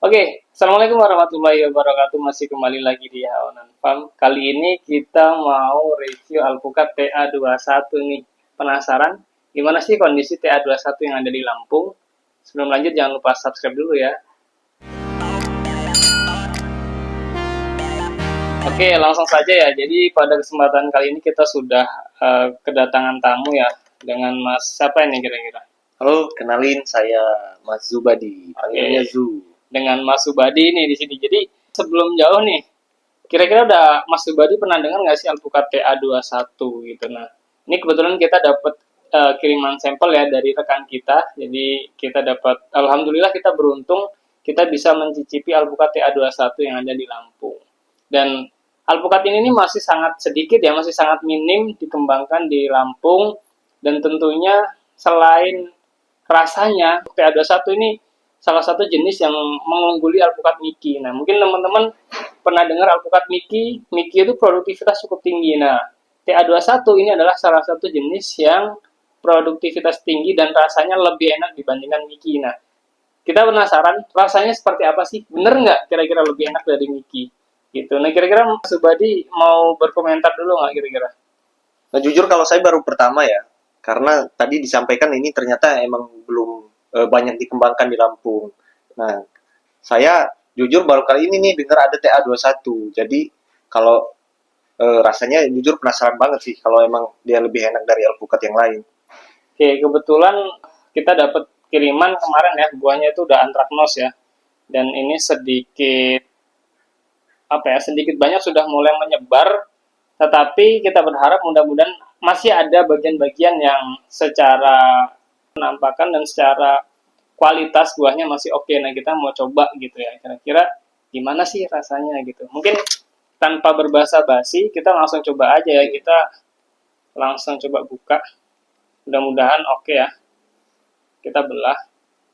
Oke, Assalamualaikum warahmatullahi wabarakatuh. Masih kembali lagi di Haonan Farm. Kali ini kita mau review alpukat TA21 nih. Penasaran gimana sih kondisi TA21 yang ada di Lampung? Sebelum lanjut jangan lupa subscribe dulu ya. Oke, langsung saja ya. Jadi pada kesempatan kali ini kita sudah kedatangan tamu ya dengan Mas siapa ini kira-kira? Halo, kenalin saya Mas Zubadi, panggilnya Oke, Zu. dengan Mas Subadi nih di sini. Jadi sebelum jauh nih, kira-kira udah Mas Subadi pernah dengar nggak sih alpukat TA21 gitu? Nah, ini kebetulan kita dapat kiriman sampel ya dari rekan kita. Jadi kita dapat, alhamdulillah kita beruntung kita bisa mencicipi alpukat TA21 yang ada di Lampung. Dan alpukat ini nih masih sangat sedikit ya, masih sangat minim dikembangkan di Lampung. Dan tentunya selain rasanya, TA21 ini salah satu jenis yang mengungguli alpukat Miki. Nah, mungkin teman-teman pernah dengar alpukat Miki. Miki itu produktivitas cukup tinggi. Nah, TA21 ini adalah salah satu jenis yang produktivitas tinggi dan rasanya lebih enak dibandingkan Miki. Nah, kita penasaran rasanya seperti apa sih? Bener nggak kira-kira lebih enak dari Miki? Gitu. Nah, kira-kira Mas Subadi mau berkomentar dulu nggak kira-kira? Nah, jujur kalau saya baru pertama ya, karena tadi disampaikan ini ternyata emang belum banyak dikembangkan di Lampung. Nah, saya jujur baru kali ini nih dengar ada TA21. Jadi kalau rasanya jujur penasaran banget sih kalau emang dia lebih enak dari alpukat yang lain. Oke, kebetulan kita dapat kiriman kemarin ya, buahnya itu udah antraknos ya. Dan ini sedikit apa ya, sedikit banyak sudah mulai menyebar, tetapi kita berharap mudah-mudahan masih ada bagian-bagian yang secara penampakan dan secara kualitas buahnya masih oke. Nah, kita mau coba gitu ya. Kira-kira gimana sih rasanya gitu. Mungkin tanpa berbasa-basi, kita langsung coba aja ya. Kita langsung coba buka. Mudah-mudahan oke ya. Kita belah.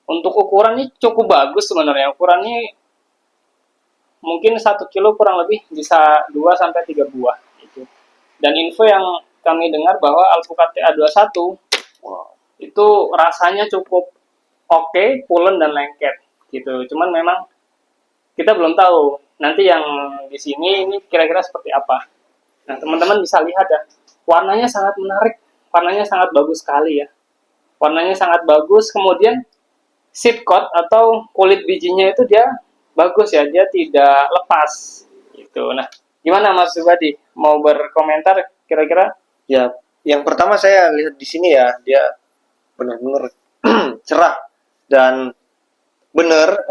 Untuk ukuran ini cukup bagus sebenarnya. Ukurannya mungkin 1 kilo kurang lebih bisa 2 sampai 3 buah gitu. Dan info yang kami dengar bahwa alpukat TA21 itu rasanya cukup oke, pulen dan lengket gitu. Cuman memang kita belum tahu nanti yang di sini ini kira-kira seperti apa. Nah, teman-teman bisa lihat ya, warnanya sangat menarik, warnanya sangat bagus sekali ya. Warnanya sangat bagus, kemudian seed coat atau kulit bijinya itu dia bagus ya, dia tidak lepas gitu. Nah, gimana Mas Subadi? Mau berkomentar kira-kira? Ya, yang pertama saya lihat di sini ya, dia benar-benar cerah dan benar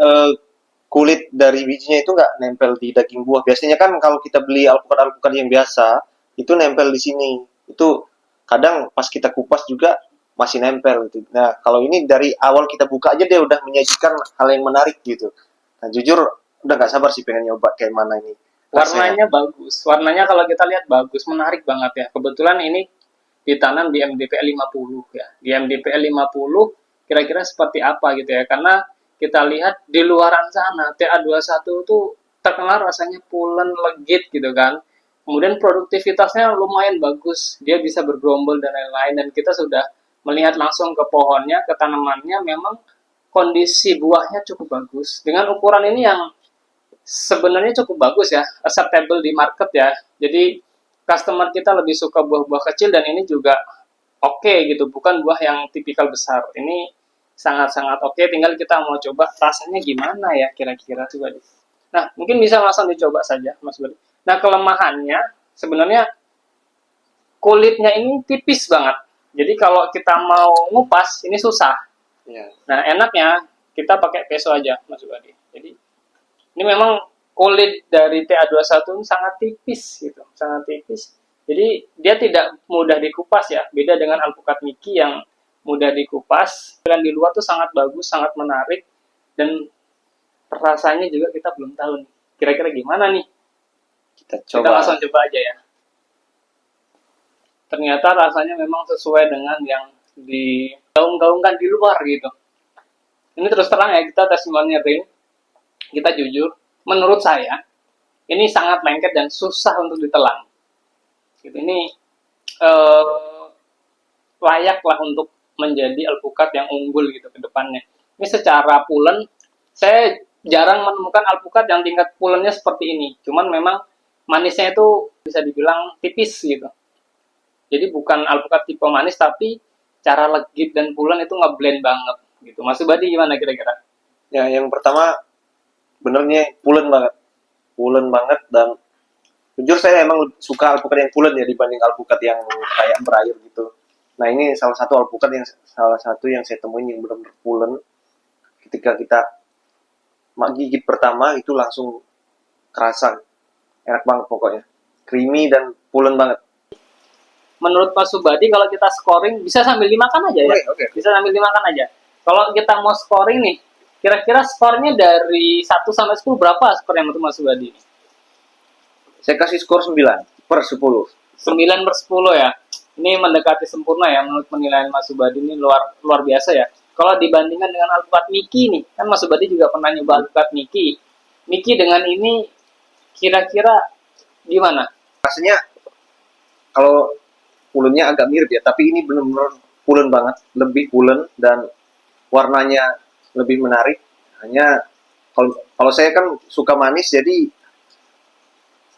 kulit dari bijinya itu nggak nempel di daging buah. Biasanya kan kalau kita beli alpukat-alpukat yang biasa, itu nempel di sini. Itu kadang pas kita kupas juga masih nempel gitu. Nah, kalau ini dari awal kita buka aja dia udah menyajikan hal yang menarik gitu. Nah, jujur udah nggak sabar sih pengen nyoba kayak mana ini rasanya. Warnanya bagus. Warnanya kalau kita lihat bagus, menarik banget ya. Kebetulan ini ditanam di MDPL 50 ya. Di MDPL 50 kira-kira seperti apa gitu ya. Karena kita lihat di luaran sana TA21 itu terkenal rasanya pulen legit gitu kan. Kemudian produktivitasnya lumayan bagus. Dia bisa bergerombol dan lain-lain dan kita sudah melihat langsung ke pohonnya, ke tanamannya memang kondisi buahnya cukup bagus. Dengan ukuran ini yang sebenarnya cukup bagus ya, acceptable di market ya. Jadi customer kita lebih suka buah-buah kecil dan ini juga oke gitu, bukan buah yang tipikal besar. Ini sangat-sangat oke, tinggal kita mau coba rasanya gimana ya kira-kira coba. Nah, mungkin bisa langsung dicoba saja Mas Budi. Nah, kelemahannya sebenarnya kulitnya ini tipis banget. Jadi kalau kita mau ngupas ini susah. Ya. Nah, enaknya kita pakai peso aja Mas Budi. Jadi ini memang kulit dari TA21 sangat tipis gitu, sangat tipis. Jadi dia tidak mudah dikupas ya, beda dengan alpukat Miki yang mudah dikupas. Dan di luar tuh sangat bagus, sangat menarik dan rasanya juga kita belum tahu nih. Kira-kira gimana nih? Kita Kita coba. langsung coba aja ya. Ternyata rasanya memang sesuai dengan yang digaung-gaungkan di luar gitu. Ini terus terang ya, kita testimonial, kita jujur, menurut saya ini sangat lengket dan susah untuk ditelan. Gitu. Ini eh, layak lah untuk menjadi alpukat yang unggul gitu ke depannya. Ini secara pulen, saya jarang menemukan alpukat yang tingkat pulennya seperti ini. Cuman memang manisnya itu bisa dibilang tipis gitu. Jadi bukan alpukat tipe manis, tapi cara legit dan pulen itu ngeblend banget gitu. Mas Subadi gimana kira-kira? Ya, yang pertama benernya pulen banget dan jujur saya emang suka alpukat yang pulen ya dibanding alpukat yang kayak berair gitu. Nah ini salah satu yang saya temuin yang benar-benar pulen. Ketika kita gigit pertama itu langsung kerasa enak banget pokoknya, creamy dan pulen banget. Menurut Mas Subadi kalau kita scoring bisa sambil dimakan aja ya? Oke. Bisa sambil dimakan aja. Kalau kita mau scoring nih, kira-kira skornya dari 1 sampai 10 berapa skornya menurut Mas Subadi? Saya kasih skor 9/10. 9/10 ya. Ini mendekati sempurna ya menurut penilaian Mas Subadi, ini luar biasa ya. Kalau dibandingkan dengan alpukat Miki nih, kan Mas Subadi juga pernah nyoba alpukat Miki. Miki dengan ini kira-kira gimana? Rasanya kalau pulennya agak mirip ya, tapi ini benar-benar pulen banget, lebih pulen dan warnanya lebih menarik. Hanya kalau saya kan suka manis, jadi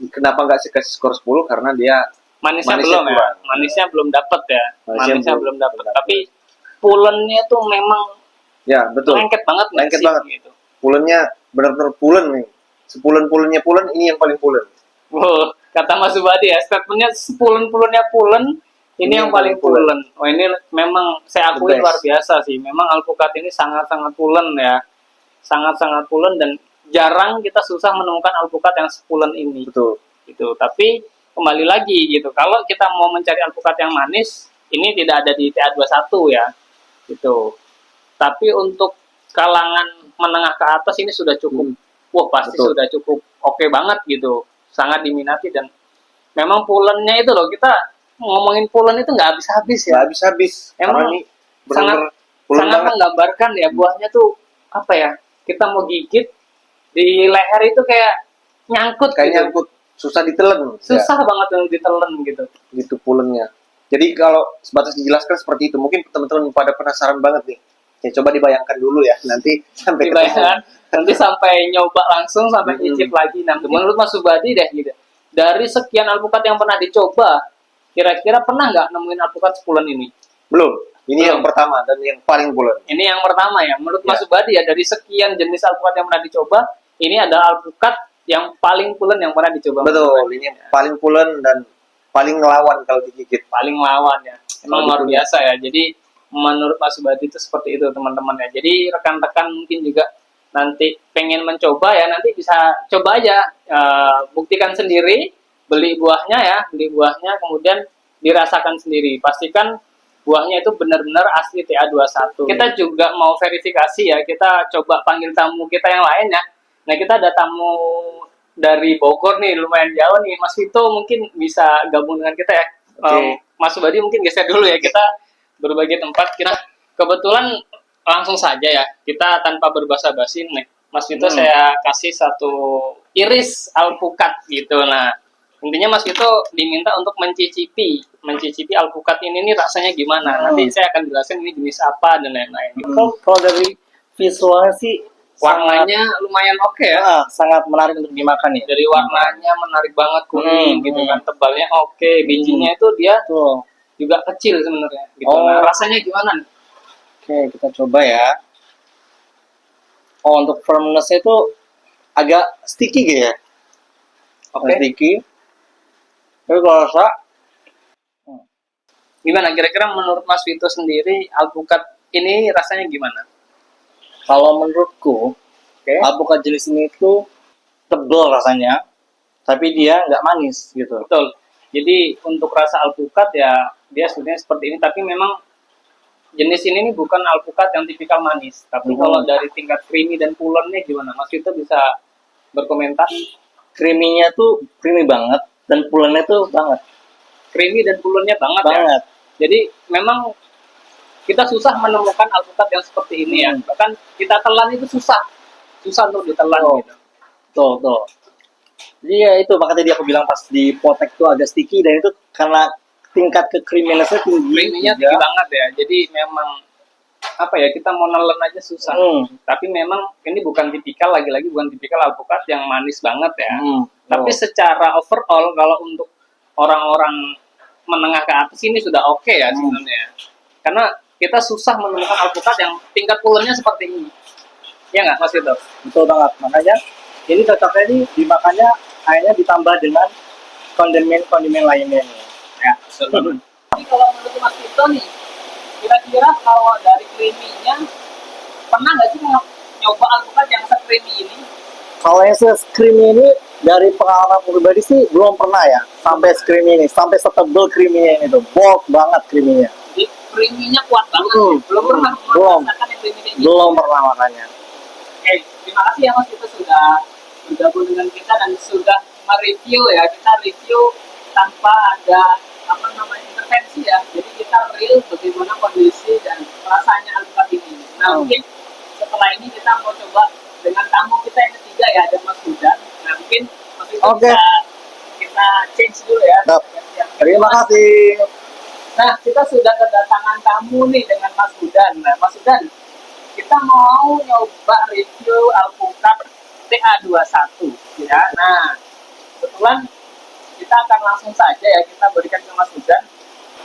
kenapa nggak saya kasih skor 10 karena dia Manisnya manisnya belum ya, kurang. manisnya belum dapat ya, Manisnya belum dapat. Tapi pulennya tuh memang Ya betul, lengket banget nggak lengket sih? banget. Gitu. Pulennya benar-benar pulen nih. Sepulen-pulennya pulen, ini yang paling pulen. Wow, kata Mas Subadi ya, statementnya sepulen-pulennya pulen, ini yang paling pulen. Oh ini memang saya akui The best. luar biasa sih. Memang alpukat ini sangat-sangat pulen ya, sangat-sangat pulen dan jarang kita susah menemukan alpukat yang sepulen ini. Betul. Gitu. Tapi kembali lagi gitu, kalau kita mau mencari alpukat yang manis, ini tidak ada di TA21 ya, gitu. Tapi untuk kalangan menengah ke atas ini sudah cukup, wah pasti Betul. sudah cukup oke banget gitu, sangat diminati dan memang pulennya itu loh, kita ngomongin pulen itu nggak habis-habis ya. Nggak habis-habis. Emang Karena ini benar-benar pulen sangat banget. menggambarkan ya buahnya tuh apa ya, kita mau gigit di leher itu kayak nyangkut Kayak gitu. nyangkut, susah ditelen. Susah banget untuk ditelen gitu. Gitu pulennya. Jadi kalau sebatas dijelaskan seperti itu, mungkin teman-teman pada penasaran banget nih. Ya coba dibayangkan dulu ya, nanti sampai Dibayangkan nanti sampai nyoba langsung sampai nyicip lagi. Nah, menurut Mas Subadi deh gitu. Dari sekian alpukat yang pernah dicoba, kira-kira pernah nggak nemuin alpukat sepulen ini? Belum. Ini Belum. yang pertama dan yang paling pulen. Ini yang pertama ya. Menurut Mas Ya. Subadi ya, dari sekian jenis alpukat yang pernah dicoba, ini adalah alpukat yang paling pulen yang pernah dicoba. Betul, ini yang paling pulen dan paling ngelawan kalau digigit. Paling lawan ya. Emang luar Punya. biasa ya. Jadi menurut Mas Subadi itu seperti itu teman-teman ya. Jadi rekan-rekan mungkin juga nanti pengen mencoba ya, nanti bisa coba aja, buktikan sendiri, beli buahnya, kemudian dirasakan sendiri. Pastikan buahnya itu benar-benar asli TA21. Kita juga mau verifikasi ya, kita coba panggil tamu kita yang lain ya. Nah, kita ada tamu dari Bogor nih, lumayan jauh nih. Mas Vito mungkin bisa gabung dengan kita ya. Oke. Mas Subadi mungkin geser dulu ya, kita berbagi tempat. Kita kebetulan langsung saja ya, kita tanpa berbasa-basi nih. Mas Vito saya kasih satu iris alpukat gitu. Nah, intinya Mas Vito diminta untuk mencicipi alpukat ini nih rasanya gimana. Nanti saya akan jelasin ini jenis apa dan lain-lain. Kalau dari visualnya sih Warnanya lumayan oke ya. sangat menarik untuk dimakan ya. Dari warnanya menarik banget, kuning gitu kan, tebalnya oke, bijinya itu dia Tuh. juga kecil sebenarnya gitu. Oh. Nah, rasanya gimana nih? Oke, kita coba ya. Oh, untuk firmness-nya itu agak sticky gitu ya. Oke. Sticky. Tapi kalau rasa Gimana kira-kira menurut Mas Vito sendiri alpukat ini rasanya gimana? kalau menurutku, alpukat jenis ini itu tebal rasanya, tapi dia nggak manis gitu. Betul. Jadi untuk rasa alpukat ya dia sebenarnya seperti ini, tapi memang jenis ini nih bukan alpukat yang tipikal manis. Tapi kalau dari tingkat creamy dan pulennya gimana? Mas Vito bisa berkomentar? Creamy-nya tuh creamy banget dan pulennya tuh banget. Creamy dan pulennya banget ya. Banget. Jadi memang kita susah menemukan alpukat yang seperti ini ya. Bahkan kita telan itu susah untuk ditelan gitu. Tuh. Jadi ya itu makanya tadi aku bilang pas di potek tuh agak sticky dan itu karena tingkat ke creaminess-nya tinggi. Creamy-nya tinggi banget ya. Jadi memang apa ya, kita mau nelen aja susah. Tapi memang ini bukan tipikal, lagi-lagi bukan tipikal alpukat yang manis banget ya. Tapi secara overall kalau untuk orang-orang menengah ke atas ini sudah oke ya sebenarnya. Karena kita susah menemukan alpukat yang tingkat pulennya seperti ini. Ya nggak Mas Vito? Betul banget. Makanya ini cocoknya nih dimakannya akhirnya ditambah dengan kondimen lainnya nih. Ya, betul. Tapi kalau menurut Mas Vito nih, kira-kira kalau dari creamy-nya, pernah nggak sih nyoba alpukat yang se-creamy ini? Kalau yang se-creamy ini dari pengalaman pribadi sih belum pernah ya sampai creamy ini, sampai setebel creamy-nya ini tuh, bold banget creamy-nya. Jadi creamy-nya kuat banget. Belum pernah merasakan yang creamy ini. Belum pernah makanya. Oke, terima kasih ya Mas Vito sudah bergabung dengan kita dan sudah mereview ya. Kita review tanpa ada intervensi ya. Jadi kita real bagaimana kondisi dan rasanya alpukat ini. Nah mungkin setelah ini kita mau coba dengan tamu kita yang ketiga ya, ada Mas Hudan. Nah mungkin Mas Vito bisa kita change dulu ya. Terima kasih. Nah kita sudah kedatangan tamu nih dengan Mas Hudan. Nah Mas Hudan, kita mau nyoba review alpukat TA21 ya. Nah kebetulan kita akan langsung saja ya kita berikan ke Mas Hudan.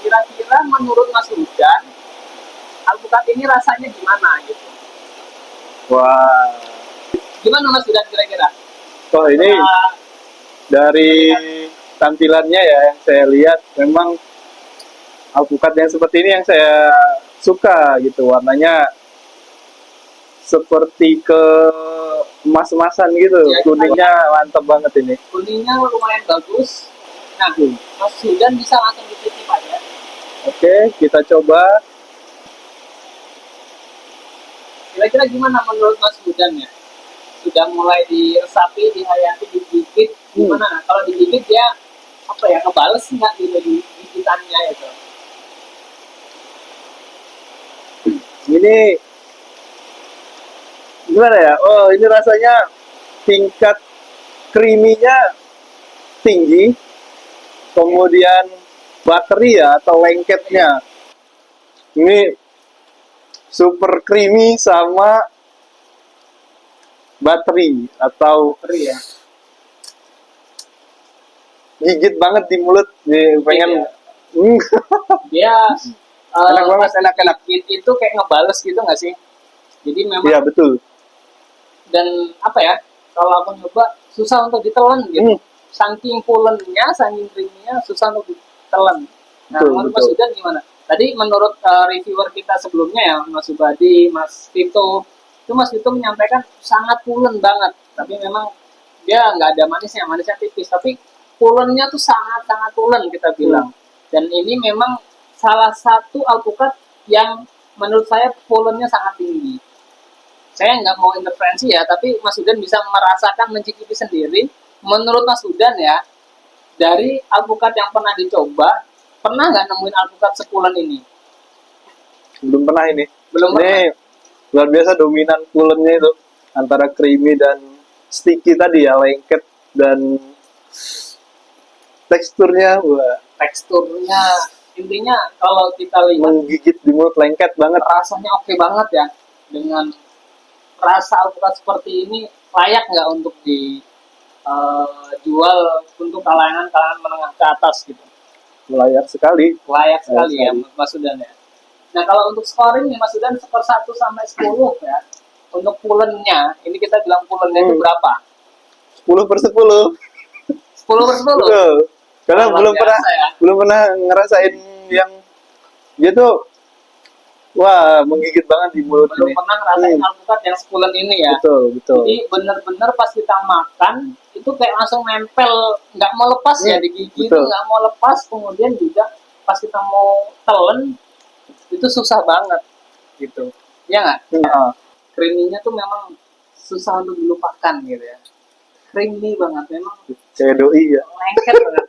Kira-kira menurut Mas Hudan alpukat ini rasanya gimana gitu? Wah. Gimana Mas Hudan kira-kira? Oh ini dari tampilannya ya yang saya lihat memang alpukat yang seperti ini yang saya suka gitu, warnanya seperti ke emas-emasan gitu ya, kuningnya mantap banget ini. Kuningnya lumayan bagus. Nah Mas Hudan bisa langsung dicicip aja. Oke, kita coba. Kira-kira gimana menurut Mas Hudan ya? Sudah mulai diresapi, dihayati, digigit, gimana? Nah, kalau digigit ya apa ya, ngebales nggak gitu di gigitannya itu? Ini gimana ya? Oh, ini rasanya tingkat creamy-nya tinggi, kemudian bakteri ya atau lengketnya ini super creamy sama bateri atau ya. Gigit banget di mulut, nih pengen dia enak banget, enak. Itu kayak ngebales gitu nggak sih? Jadi memang iya betul. Dan apa ya, kalau aku nyoba susah untuk ditelan gitu. Saking pulennya, saking creamy-nya susah untuk ditelan. Nah, menurut Mas Hudan gimana? Tadi menurut reviewer kita sebelumnya ya, Mas Subadi, Mas Vito, itu Mas Vito menyampaikan sangat pulen banget. Tapi memang dia nggak ada manisnya tipis. Tapi pulennya tuh sangat-sangat pulen kita bilang. Dan ini memang salah satu alpukat yang menurut saya pulennya sangat tinggi. Saya nggak mau intervensi ya, tapi Mas Hudan bisa merasakan, mencicipi sendiri. Menurut Mas Hudan ya, dari alpukat yang pernah dicoba, pernah nggak nemuin alpukat sepulen ini? Belum pernah ini. Belum ini pernah. Luar biasa dominan pulennya itu antara creamy dan sticky tadi ya, lengket dan teksturnya, wah. Teksturnya intinya kalau kita lihat menggigit di mulut, lengket banget. Rasanya oke banget ya. Dengan rasa alpukat seperti ini layak nggak untuk dijual untuk kalangan menengah ke atas gitu? Layak sekali. Layak sekali ya Mas Hudan ya. Nah kalau untuk scoring nih Mas Hudan, skor 1 sampai 10 ya. Untuk pulennya, ini kita bilang pulennya itu berapa? 10/10. 10/10. Betul. Karena belum pernah ngerasain yang dia tuh wah menggigit banget di mulut. Belum pernah ngerasain alpukat yang sepulen ini ya. Betul. Jadi bener-bener pas kita makan itu kayak langsung nempel, nggak mau lepas ya di gigi itu, nggak mau lepas. Kemudian juga pas kita mau telan itu susah banget gitu. Ya nggak? Creamy-nya tuh memang susah untuk dilupakan gitu ya. Creamy banget memang. Kayak doi ya. Lengket banget.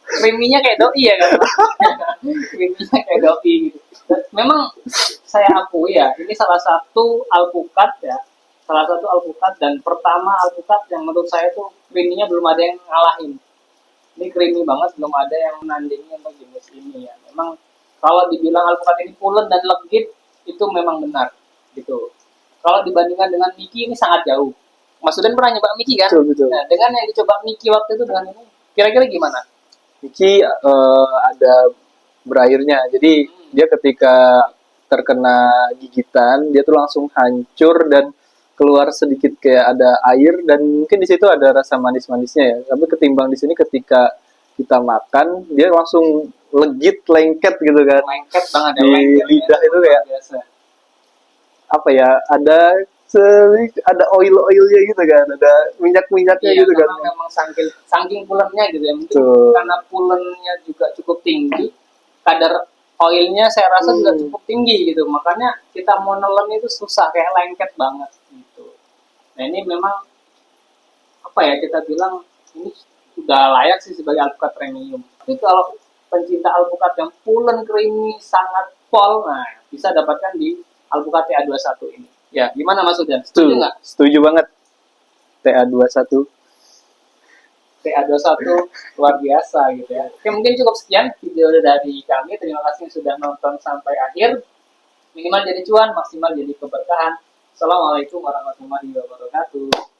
Creamy-nya kayak doi ya kan? Creamy-nya kayak doi gitu. Memang saya akui ya, ini salah satu alpukat ya. Salah satu alpukat dan pertama alpukat yang menurut saya tuh creamy-nya belum ada yang ngalahin. Ini creamy banget, belum ada yang menandingi untuk jenis ini ya. Memang kalau dibilang alpukat ini pulen dan legit, itu memang benar gitu. Kalau dibandingkan dengan Miki ini sangat jauh. Mas Udan pernah nyoba Miki kan? Betul, betul. Nah, dengan yang dicoba Miki waktu itu dengan ini, kira-kira gimana? Miki ada berairnya. Jadi dia ketika terkena gigitan, dia tuh langsung hancur dan keluar sedikit kayak ada air dan mungkin di situ ada rasa manis-manisnya ya. Tapi ketimbang di sini ketika kita makan, dia langsung legit lengket gitu kan. Lengket banget ya, Di lengket, lidah ya. itu kayak Biasa. apa ya? Ada oil-oilnya gitu kan, ada minyak-minyaknya Iya, gitu kan. karena memang saking pulennya gitu ya. Mungkin Betul. karena pulennya juga cukup tinggi, kadar oilnya saya rasa juga cukup tinggi gitu. Makanya kita mau nelen itu susah, kayak lengket banget gitu. Nah ini memang apa ya, kita bilang ini sudah layak sih sebagai alpukat premium. Tapi kalau pencinta alpukat yang pulen, creamy, sangat pol, nah bisa dapatkan di alpukat TA21 ini. Ya, gimana Mas Udan? Setuju nggak? Setuju banget. TA21. TA21 luar biasa gitu ya. Oke, mungkin cukup sekian video dari kami. Terima kasih sudah nonton sampai akhir. Minimal jadi cuan, maksimal jadi keberkahan. Assalamualaikum warahmatullahi wabarakatuh.